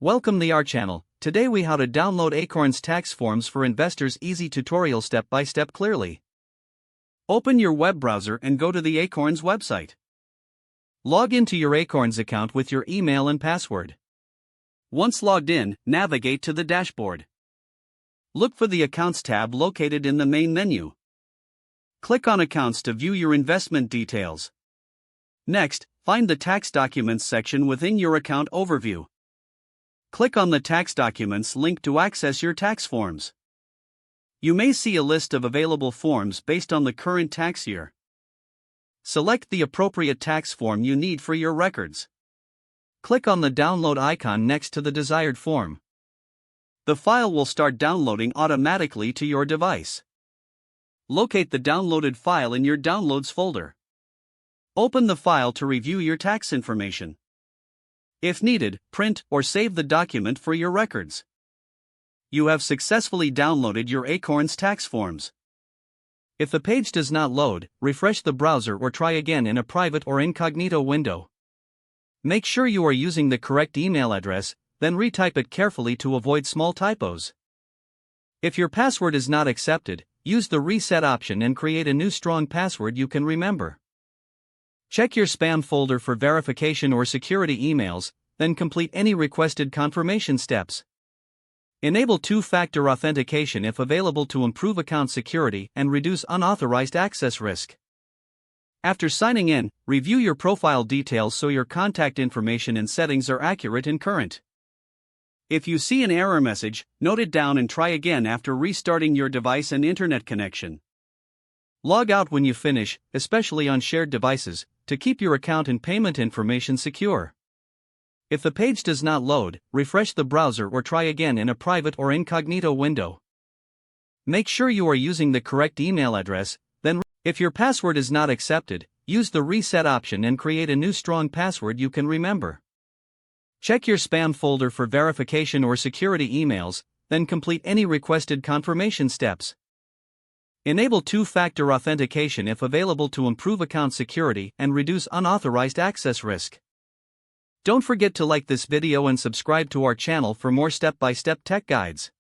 Welcome to our channel. Today we how to download Acorns tax forms for investors. Easy tutorial step by step clearly. Open your web browser and go to the Acorns website. Log into your Acorns account with your email and password. Once logged in, navigate to the dashboard. Look for the Accounts tab located in the main menu. Click on Accounts to view your investment details. Next, find the Tax Documents section within your account overview. Click on the Tax Documents link to access your tax forms. You may see a list of available forms based on the current tax year. Select the appropriate tax form you need for your records. Click on the download icon next to the desired form. The file will start downloading automatically to your device. Locate the downloaded file in your Downloads folder. Open the file to review your tax information. If needed, print or save the document for your records. You have successfully downloaded your Acorns tax forms. If the page does not load, refresh the browser or try again in a private or incognito window. Make sure you are using the correct email address, then retype it carefully to avoid small typos. If your password is not accepted, use the reset option and create a new strong password you can remember. Check your spam folder for verification or security emails, then complete any requested confirmation steps. Enable two-factor authentication if available to improve account security and reduce unauthorized access risk. After signing in, review your profile details so your contact information and settings are accurate and current. If you see an error message, note it down and try again after restarting your device and internet connection. Log out when you finish, especially on shared devices, to keep your account and payment information secure. If the page does not load, refresh the browser or try again in a private or incognito window. Make sure you are using the correct email address, then if your password is not accepted, use the reset option and create a new strong password you can remember. Check your spam folder for verification or security emails, then complete any requested confirmation steps. Enable two-factor authentication if available to improve account security and reduce unauthorized access risk. Don't forget to like this video and subscribe to our channel for more step-by-step tech guides.